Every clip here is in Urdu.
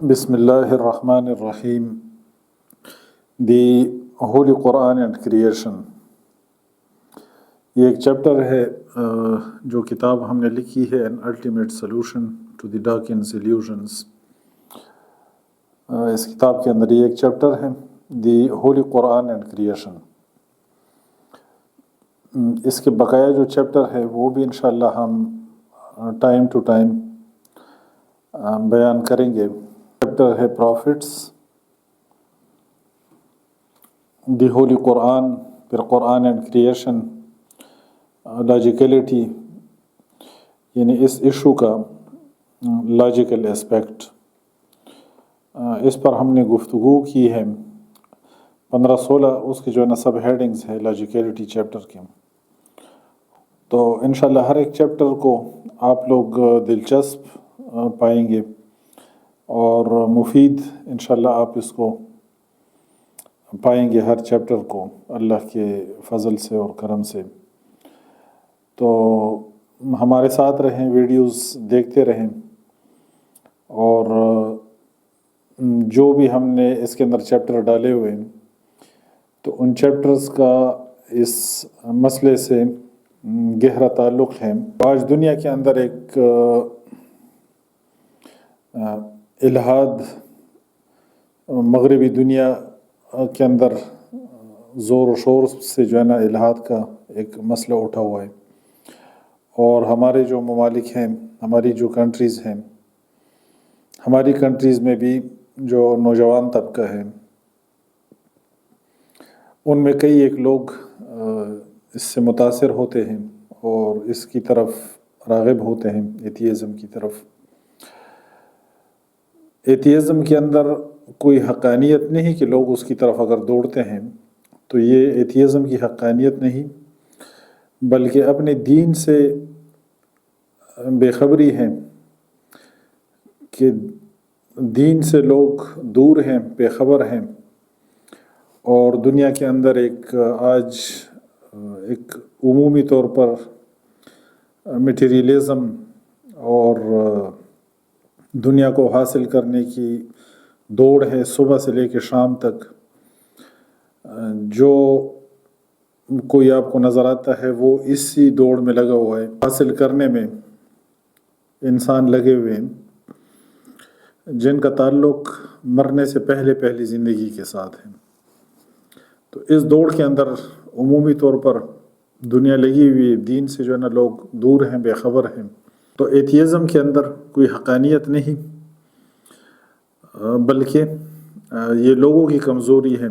Bismillahirrahmanirrahim. The Holy Quran and Creation. یہ ایک چیپٹر ہے جو کتاب ہم نے لکھی ہے An Ultimate Solution to the Dawkins Illusions. اس کتاب کے اندر یہ ایک چیپٹر ہے The Holy Quran and Creation. اس کے بقایا جو چیپٹر ہے وہ بھی انشاءاللہ ہم ٹائم ٹو ٹائم بیان کریں گے. چیپٹر ہے پروفٹس، دی ہولی قرآن، پھر قرآن اینڈ کریشن، لاجیکلٹی یعنی اس ایشو کا لاجیکل اسپیکٹ. اس پر ہم نے گفتگو کی ہے 15-16 اس کے جو ہے نا سب ہیڈنگز ہے لاجیکلٹی چیپٹر کے. تو انشاءاللہ ہر ایک چیپٹر کو آپ لوگ دلچسپ پائیں گے اور مفید انشاءاللہ آپ اس کو پائیں گے ہر چیپٹر کو اللہ کے فضل سے اور کرم سے. تو ہمارے ساتھ رہیں، ویڈیوز دیکھتے رہیں، اور جو بھی ہم نے اس کے اندر چیپٹر ڈالے ہوئے ہیں تو ان چیپٹرز کا اس مسئلے سے گہرا تعلق ہے. آج دنیا کے اندر ایک الہاد مغربی دنیا کے اندر زور و شور سے جو ہے نا الہاد کا ایک مسئلہ اٹھا ہوا ہے، اور ہمارے جو ممالک ہیں، ہماری جو کنٹریز ہیں، ہماری کنٹریز میں بھی جو نوجوان طبقہ ہے ان میں کئی ایک لوگ اس سے متاثر ہوتے ہیں اور اس کی طرف راغب ہوتے ہیں، ایتھیزم کی طرف. ایتھیزم کے اندر کوئی حقانیت نہیں کہ لوگ اس کی طرف اگر دوڑتے ہیں تو یہ ایتھیزم کی حقانیت نہیں، بلکہ اپنے دین سے بے خبری ہے کہ دین سے لوگ دور ہیں، بے خبر ہیں، اور دنیا کے اندر آج ایک عمومی طور پر میٹیریلزم اور دنیا کو حاصل کرنے کی دوڑ ہے صبح سے لے کے شام تک. جو کوئی آپ کو نظر آتا ہے وہ اسی دوڑ میں لگا ہوا ہے، حاصل کرنے میں انسان لگے ہوئے ہیں جن کا تعلق مرنے سے پہلی زندگی کے ساتھ ہے. تو اس دوڑ کے اندر عمومی طور پر دنیا لگی ہوئی ہے، دین سے جو ہے نا لوگ دور ہیں، بے خبر ہیں. تو ایتھیزم کے اندر کوئی حقانیت نہیں، بلکہ یہ لوگوں کی کمزوری ہے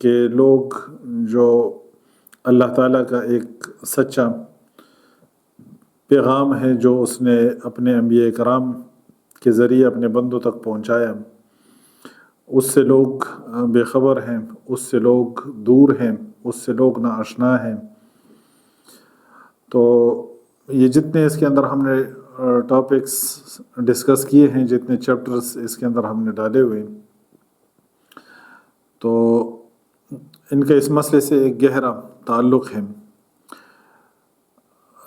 کہ لوگ جو اللہ تعالیٰ کا ایک سچا پیغام ہے جو اس نے اپنے انبیاء کرام کے ذریعے اپنے بندوں تک پہنچایا، اس سے لوگ بے خبر ہیں، اس سے لوگ دور ہیں، اس سے لوگ ناآشنا ہیں. تو یہ جتنے اس کے اندر ہم نے ٹاپکس ڈسکس کیے ہیں، جتنے چیپٹرز اس کے اندر ہم نے ڈالے ہوئے، تو ان کا اس مسئلے سے ایک گہرا تعلق ہے.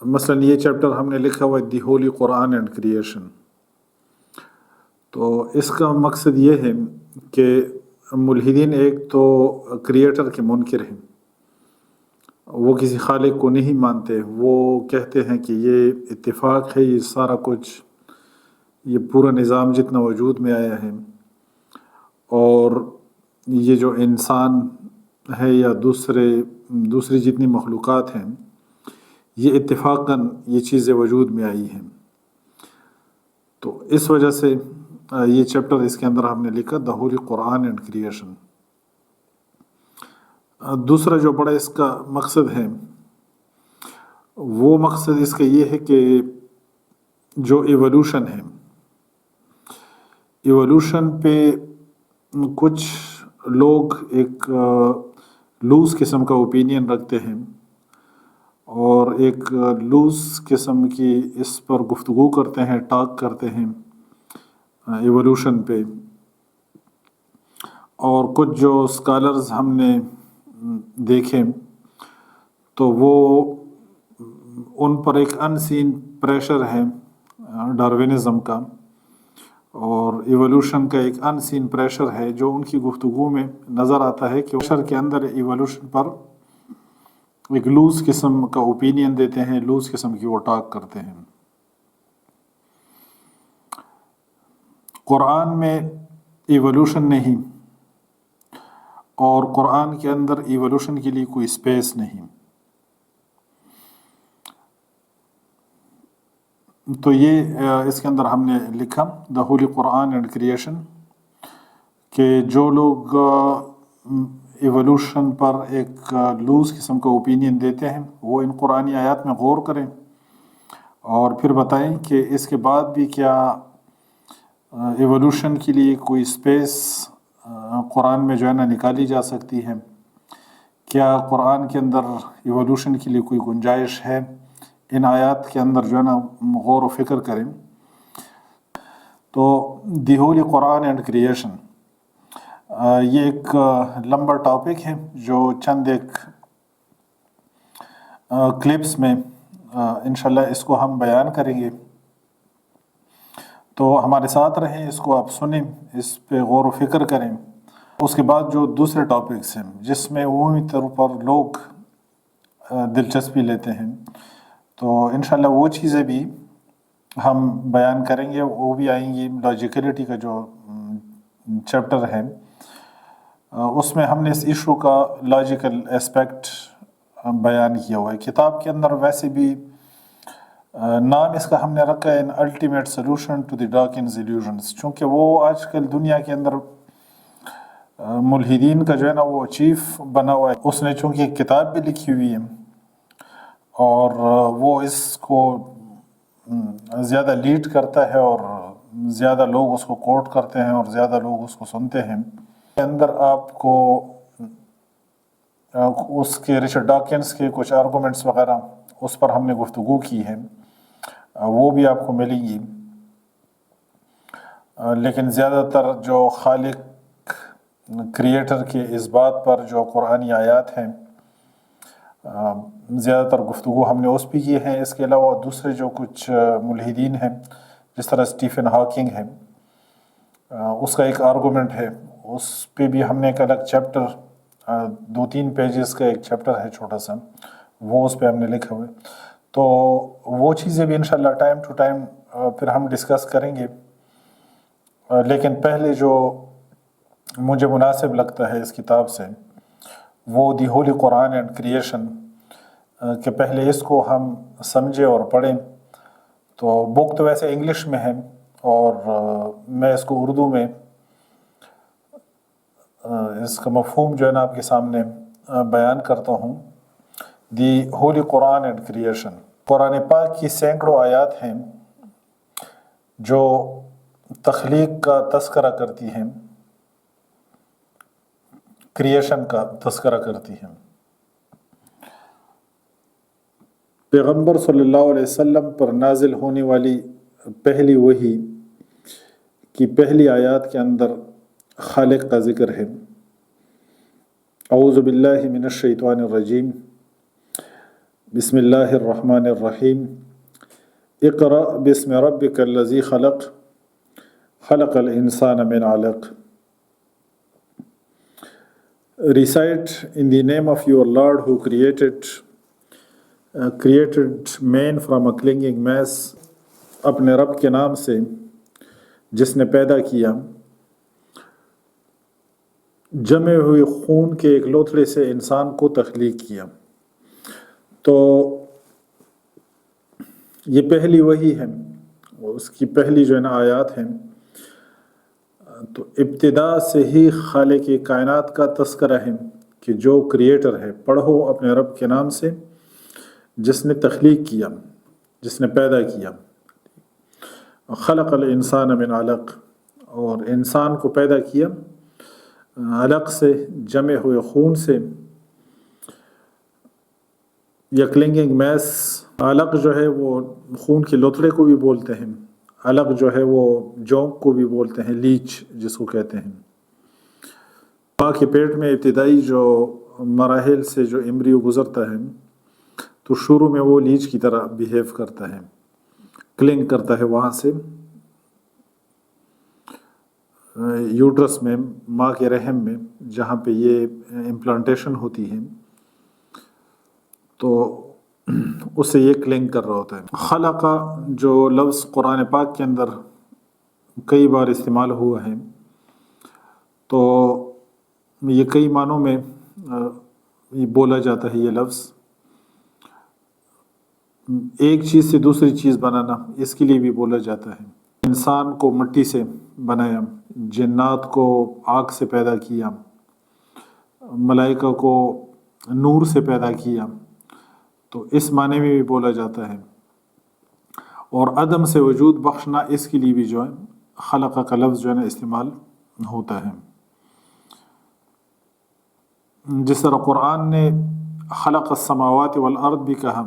مثلا یہ چیپٹر ہم نے لکھا ہوا ہے دی ہولی قرآن اینڈ کریشن. تو اس کا مقصد یہ ہے کہ ملحدین ایک تو کریٹر کے منکر ہیں، وہ کسی خالق کو نہیں مانتے. وہ کہتے ہیں کہ یہ اتفاق ہے، یہ سارا کچھ، یہ پورا نظام جتنا وجود میں آیا ہے، اور یہ جو انسان ہے یا دوسری جتنی مخلوقات ہیں، یہ اتفاقاً یہ چیزیں وجود میں آئی ہیں. تو اس وجہ سے یہ چیپٹر اس کے اندر ہم نے لکھا دا ہولی قرآن اینڈ کریشن. دوسرا جو بڑا اس کا مقصد ہے، وہ مقصد اس کا یہ ہے کہ جو ایولوشن ہے، ایولوشن پہ کچھ لوگ ایک لوز قسم کا اوپینین رکھتے ہیں اور ایک لوز قسم کی اس پر گفتگو کرتے ہیں، ٹاک کرتے ہیں ایولوشن پہ. اور کچھ جو اسکالرز ہم نے دیکھیں تو وہ ان پر ایک ان سین پریشر ہے ڈاروینزم کا، اور ایوولوشن کا ایک ان سین پریشر ہے جو ان کی گفتگو میں نظر آتا ہے کہ بشر کے اندر ایوولوشن پر ایک لوز قسم کا اوپینین دیتے ہیں، لوز قسم کی وہ ٹاک کرتے ہیں۔ قرآن میں ایوولوشن نہیں، اور قرآن کے اندر ایوولوشن کے لیے کوئی سپیس نہیں۔ تو یہ اس کے اندر ہم نے لکھا دا ہولی قرآن اینڈ کریشن، کہ جو لوگ ایوولوشن پر ایک لوز قسم کا اوپینین دیتے ہیں وہ ان قرآنی آیات میں غور کریں اور پھر بتائیں کہ اس کے بعد بھی کیا ایوولوشن کے لیے کوئی سپیس قرآن میں جو ہے نا نکالی جا سکتی ہے، کیا قرآن کے اندر ایوولوشن کے لیے کوئی گنجائش ہے۔ ان آیات کے اندر جو ہے نا غور و فکر کریں۔ تو دی ہولی قرآن اینڈ کریشن یہ ایک لمبا ٹاپک ہے جو چند ایک کلپس میں انشاءاللہ اس کو ہم بیان کریں گے، تو ہمارے ساتھ رہیں، اس کو آپ سنیں، اس پہ غور و فکر کریں۔ اس کے بعد جو دوسرے ٹاپکس ہیں جس میں عمومی طور پر لوگ دلچسپی لیتے ہیں، تو انشاءاللہ وہ چیزیں بھی ہم بیان کریں گے، وہ بھی آئیں گی۔ لاجیکلٹی کا جو چیپٹر ہے اس میں ہم نے اس ایشو کا لاجیکل اسپیکٹ بیان کیا ہوا ہے۔ کتاب کے اندر ویسے بھی نام اس کا ہم نے رکھا ہے an ultimate solution to the Dawkins illusions, چونکہ وہ آج کل دنیا کے اندر ملحدین کا جو ہے نا وہ چیف بنا ہوا ہے۔ اس نے چونکہ ایک کتاب بھی لکھی ہوئی ہے اور وہ اس کو زیادہ لیڈ کرتا ہے اور زیادہ لوگ اس کو کوٹ کرتے ہیں اور زیادہ لوگ اس کو سنتے ہیں۔ اندر آپ کو اس کے رچرڈ ڈاکنز کے کچھ آرگومنٹس وغیرہ اس پر ہم نے گفتگو کی ہے، وہ بھی آپ کو ملیں گی، لیکن زیادہ تر جو خالق کریٹر کے اس بات پر جو قرآنی آیات ہیں زیادہ تر گفتگو ہم نے اس پہ کی ہے۔ اس کے علاوہ دوسرے جو کچھ ملحدین ہیں جس طرح اسٹیفن ہاکنگ ہے، اس کا ایک آرگومنٹ ہے، اس پہ بھی ہم نے ایک الگ چیپٹر 2-3 پیجز کا ایک چیپٹر ہے چھوٹا سا، وہ اس پہ ہم نے لکھا ہوئے، تو وہ چیزیں بھی انشاءاللہ ٹائم ٹو ٹائم پھر ہم ڈسکس کریں گے۔ لیکن پہلے جو مجھے مناسب لگتا ہے اس کتاب سے وہ دی ہولی قرآن اینڈ کریشن، کہ پہلے اس کو ہم سمجھیں اور پڑھیں۔ تو بک تو ویسے انگلش میں ہے اور میں اس کو اردو میں اس کا مفہوم جو ہے نا آپ کے سامنے بیان کرتا ہوں۔ دی ہولی قرآن اینڈ کریشن، قرآن پاک کی سینکڑوں آیات ہیں جو تخلیق کا تذکرہ کرتی ہیں، کریشن کا تذکرہ کرتی ہیں۔ پیغمبر صلی اللہ علیہ وسلم پر نازل ہونے والی پہلی وحی کی پہلی آیات کے اندر خالق کا ذکر ہے۔ اعوذ باللہ من الشیطان الرجیم، بسم اللہ الرحمن الرحیم، اقرأ بسم ربک الذی خلق، خلق الانسان من علق۔ Recite in the name of your Lord who created man from a clinging mass، اپنے رب کے نام سے جس نے پیدا کیا جمے ہوئے خون کے ایک لوتھڑے سے انسان کو تخلیق کیا۔ تو یہ پہلی وحی ہے، اس کی پہلی جو ہے نا آیات ہیں، تو ابتدا سے ہی خالق کائنات کا تذکرہ ہے کہ جو کریٹر ہے، پڑھو اپنے رب کے نام سے جس نے تخلیق کیا، جس نے پیدا کیا۔ خلق الانسان من علق، اور انسان کو پیدا کیا علق سے، جمے ہوئے خون سے، یا کلنگنگ میس۔ علق جو ہے وہ خون کے لوتھڑے کو بھی بولتے ہیں، علق جو ہے وہ جونک کو بھی بولتے ہیں، لیچ جس کو کہتے ہیں۔ ماں کے پیٹ میں ابتدائی جو مراحل سے جو ایمبریو گزرتا ہے تو شروع میں وہ لیچ کی طرح بیہیو کرتا ہے، کلنگ کرتا ہے وہاں سے۔ یوٹرس میں، ماں کے رحم میں جہاں پہ یہ امپلانٹیشن ہوتی ہے، تو اس سے یہ کلنگ کر رہا ہوتا ہے۔ خلقہ جو لفظ قرآن پاک کے اندر کئی بار استعمال ہوا ہے، تو یہ کئی معنوں میں یہ بولا جاتا ہے۔ یہ لفظ ایک چیز سے دوسری چیز بنانا، اس کے لیے بھی بولا جاتا ہے۔ انسان کو مٹی سے بنایا، جنات کو آگ سے پیدا کیا، ملائکہ کو نور سے پیدا کیا، تو اس معنی میں بھی بولا جاتا ہے۔ اور عدم سے وجود بخشنا، اس کے لیے بھی جو ہے خلقہ کا لفظ جو ہے نا استعمال ہوتا ہے۔ جس طرح قرآن نے خلق السماوات والارض بھی کہا،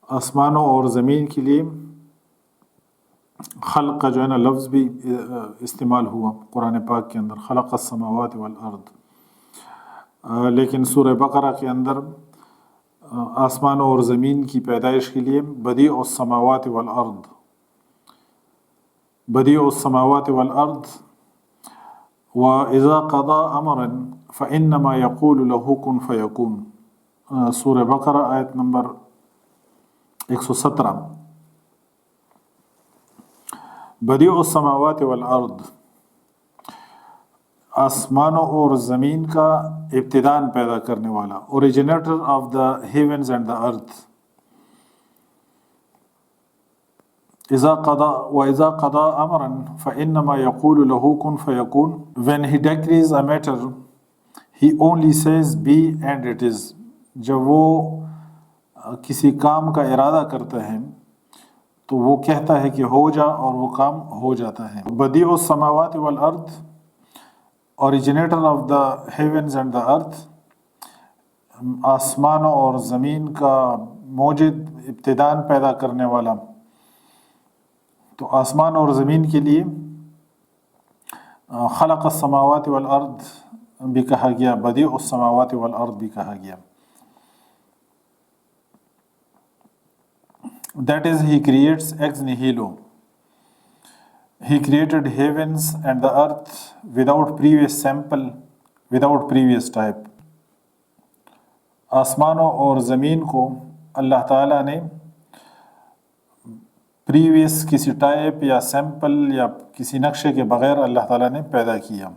آسمانوں اور زمین کے لیے خلق کا جو ہے نا لفظ بھی استعمال ہوا قرآن پاک کے اندر، خلق السماوات والارض۔ لیکن سورہ بقرہ کے اندر آسمانوں اور زمین کی پیدائش کے لیے بدیع السماوات والارض، بدیع السماوات والارض وَإِذَا قَضَى أَمْرًا فَإِنَّمَا يَقُولُ لَهُ كُن فَيَكُونُ، سورہ بقرہ آیت نمبر 117۔ بدیع السماوات والارض، آسمانوں اور زمین کا ابتداءً پیدا کرنے والا، originator of the heavens and the earth. وَإِذَا قَضَى أَمْرًا فَإِنَّمَا يَقُولُ لَهُ كُن فَيَكُونُ، when he decrees a matter he only says be and it is۔ جب وہ کسی کام کا ارادہ کرتا ہے تو وہ کہتا ہے کہ ہو جا، اور وہ کام ہو جاتا ہے۔ بدیع السماوات والارض، originator of the heavens and the earth, آسمانوں اور زمین کا موجد، ابتداءً پیدا کرنے والا۔ تو آسمان اور زمین کے لیے خلق السماوات والارض بھی کہا گیا، بدیع السماوات والارض بھی کہا گیا۔ That is, he creates ex nihilo. He created heavens and the earth without previous sample, without previous type۔ آسمانوں اور زمین کو اللہ تعالیٰ نے پریویس کسی ٹائپ یا سیمپل یا کسی نقشے کے بغیر اللہ تعالیٰ نے پیدا کیا۔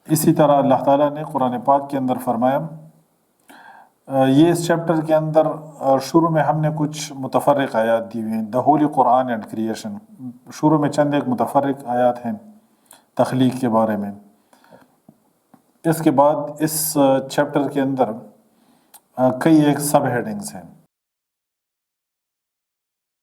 اسی طرح اللہ تعالیٰ نے قرآن پاک کے اندر فرمایا، یہ اس چیپٹر کے اندر شروع میں ہم نے کچھ متفرق آیات دی ہوئی ہیں، دا ہولی قرآن اینڈ کریشن۔ شروع میں چند ایک متفرق آیات ہیں تخلیق کے بارے میں۔ اس کے بعد اس چیپٹر کے اندر کئی ایک سب ہیڈنگز ہیں۔